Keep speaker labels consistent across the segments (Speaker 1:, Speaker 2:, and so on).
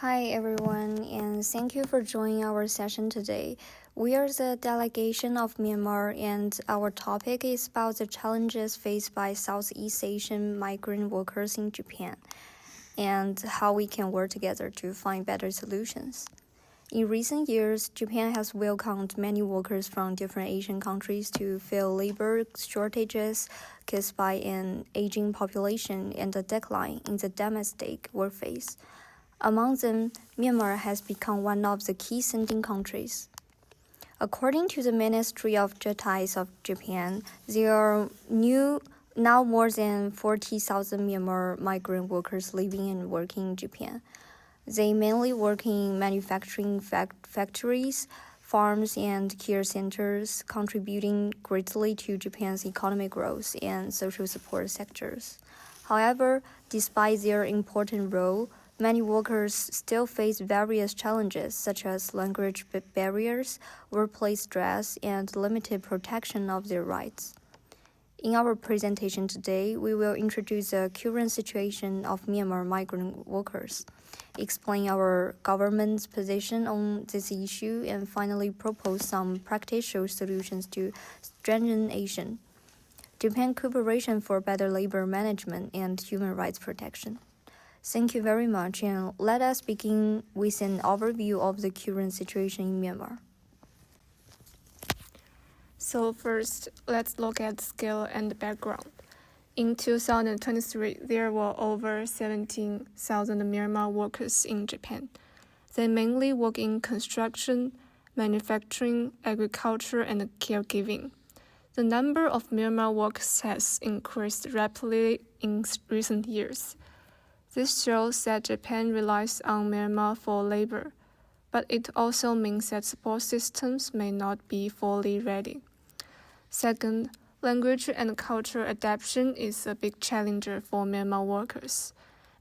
Speaker 1: Hi everyone, and thank you for joining our session today. We are the delegation of Myanmar, and our topic is about the challenges faced by Southeast Asian migrant workers in Japan and how we can work together to find better solutions. In recent years, Japan has welcomed many workers from different Asian countries to fill labor shortages caused by an aging population and a decline in the domestic workforce. Among them, Myanmar has become one of the key sending countries. According to the Ministry of Justice of Japan, there are now more than 40,000 Myanmar migrant workers living and working in Japan. They mainly work in manufacturing factories, farms, and care centers, contributing greatly to Japan's economic growth and social support sectors. However, despite their important role, many workers still face various challenges such as language barriers, workplace stress, and limited protection of their rights. In our presentation today, we will introduce the current situation of Myanmar migrant workers, explain our government's position on this issue, and finally propose some practical solutions to strengthen Japan cooperation for better labor management and human rights protection. Thank you very much, and let us begin with an overview of the current situation in Myanmar.
Speaker 2: So first, let's look at scale and background. In 2023, there were over 17,000 Myanmar workers in Japan. They mainly work in construction, manufacturing, agriculture, and caregiving. The number of Myanmar workers has increased rapidly in recent years. This shows that Japan relies on Myanmar for labor, but it also means that support systems may not be fully ready. Second, language and cultural adaptation is a big challenge for Myanmar workers.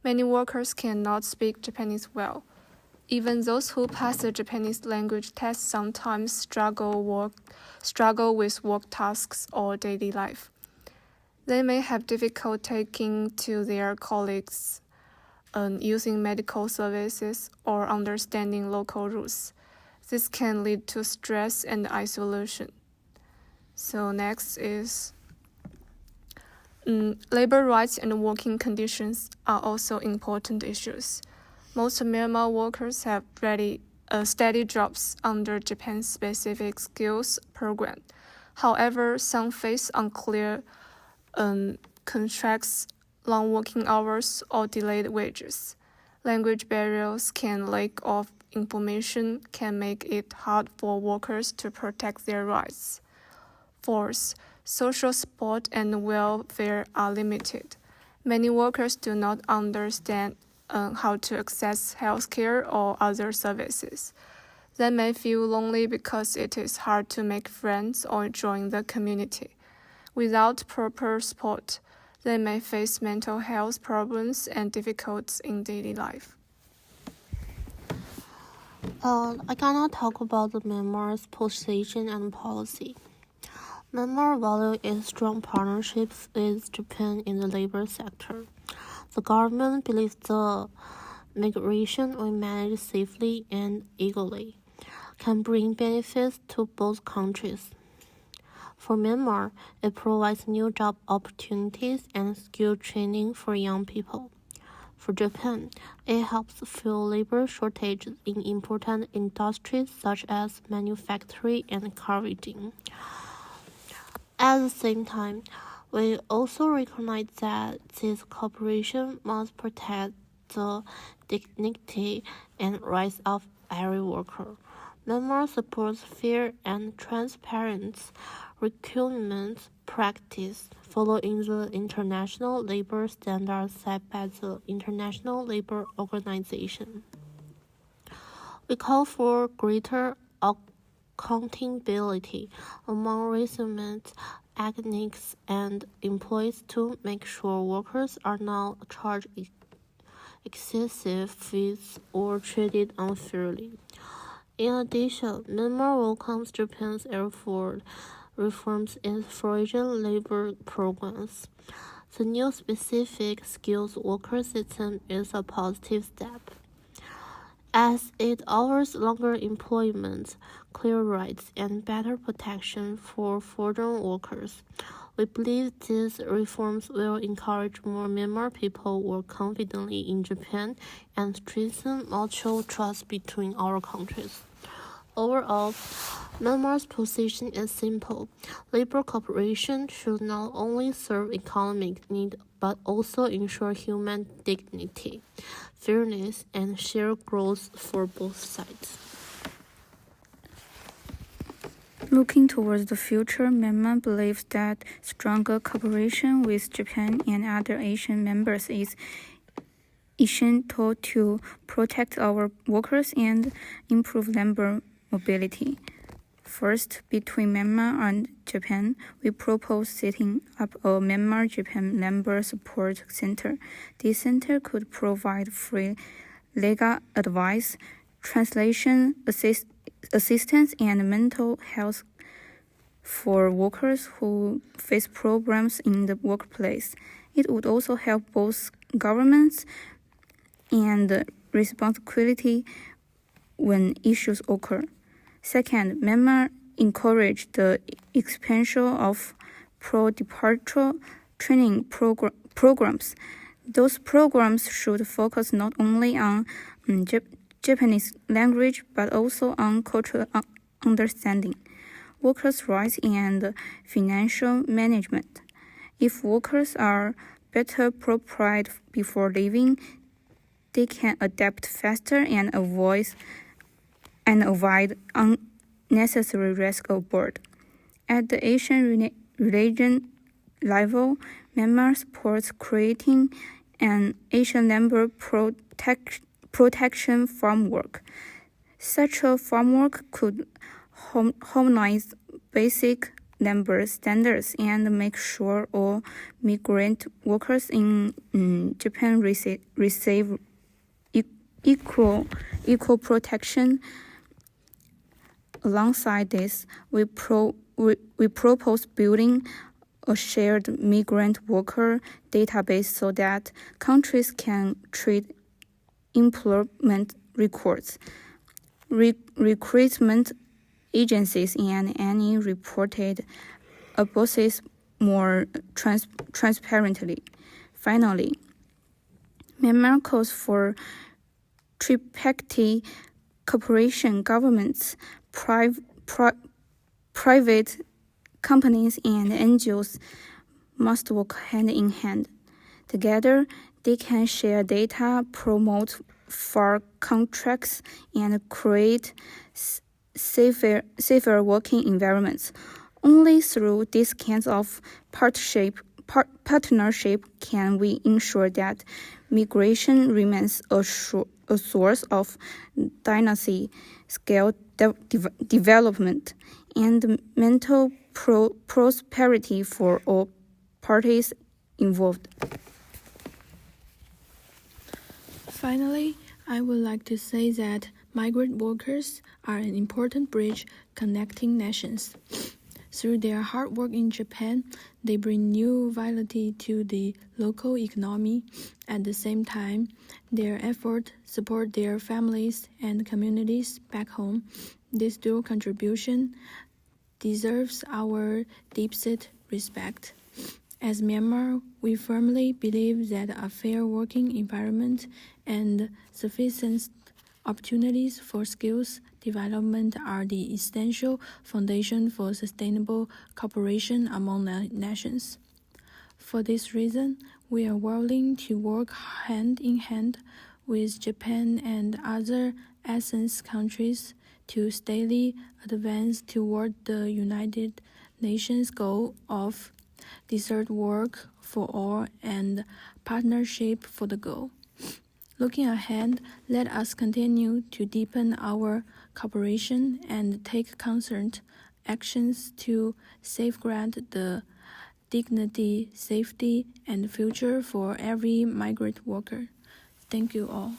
Speaker 2: Many workers cannot speak Japanese well. Even those who pass the Japanese language test sometimes struggle with work tasks or daily life. They may have difficulty taking to their colleagues, using medical services, or understanding local rules. This can lead to stress and isolation. So next is labor rights and working conditions are also important issues. Most Myanmar workers have steady jobs under Japan's specific skills program. However, some face unclear contracts, long working hours, or delayed wages. Language barriers and lack of information can make it hard for workers to protect their rights. Fourth, social support and welfare are limited. Many workers do not understand how to access healthcare or other services. They may feel lonely because it is hard to make friends or join the community. Without proper support, they may face mental health problems and difficulties in daily life.
Speaker 3: I cannot talk about the Myanmar's position and policy. Myanmar values its strong partnerships with Japan in the labor sector. The government believes the migration will manage safely and equally, can bring benefits to both countries. For Myanmar, it provides new job opportunities and skill training for young people. For Japan, it helps fill labor shortages in important industries such as manufacturing and carving. At the same time, we also recognize that this cooperation must protect the dignity and rights of every worker. Myanmar supports fair and transparent recruitment practice following the international labor standards set by the International Labour Organization. We call for greater accountability among recruitment agents and employees to make sure workers are not charged excessive fees or treated unfairly. In addition, Myanmar welcomes Japan's effort reforms its foreign labor programs. The new specific skills worker system is a positive step. as it offers longer employment, clear rights, and better protection for foreign workers. We believe these reforms will encourage more Myanmar people work confidently in Japan and strengthen mutual trust between our countries. Overall, Myanmar's position is simple. Labor cooperation should not only serve economic needs but also ensure human dignity, fairness, and shared growth for both sides.
Speaker 4: Looking towards the future, Myanmar believes that stronger cooperation with Japan and other Asian members is essential to protect our workers and improve labor mobility. First, between Myanmar and Japan, we propose setting up a Myanmar-Japan Labor Support Center. This center could provide free legal advice, translation assistance, and mental health for workers who face problems in the workplace. It would also help both governments and responsibility when issues occur. Second, Myanmar encouraged the expansion of pro-departure training programs. Those programs should focus not only on Japanese language but also on cultural understanding, workers' rights, and financial management. If workers are better prepared before leaving, they can adapt faster and avoid unnecessary risk aboard. At the Asian region level, Myanmar supports creating an Asian labor protection framework. Such a framework could harmonize basic labor standards and make sure all migrant workers in Japan receive equal protection. Alongside this, we propose building a shared migrant worker database so that countries can treat employment records, recruitment agencies, and any reported abuses more transparently. Finally, Myanmar calls for tripartite cooperation. Governments, private companies, and NGOs must work hand in hand. Together, they can share data, promote fair contracts, and create safer working environments. Only through these kinds of partnership can we ensure that migration remains a source of dynasty, scale development, and mental prosperity for all parties involved.
Speaker 2: Finally, I would like to say that migrant workers are an important bridge connecting nations. Through their hard work in Japan, they bring new vitality to the local economy. At the same time, their efforts support their families and communities back home. This dual contribution deserves our deepest respect. As Myanmar, we firmly believe that a fair working environment and sufficient opportunities for skills development are the essential foundation for sustainable cooperation among nations. For this reason, we are willing to work hand in hand with Japan and other ASEAN countries to steadily advance toward the United Nations goal of decent work for all and partnership for the goal. Looking ahead, let us continue to deepen our cooperation and take concerned actions to safeguard the dignity, safety, and future for every migrant worker. Thank you all.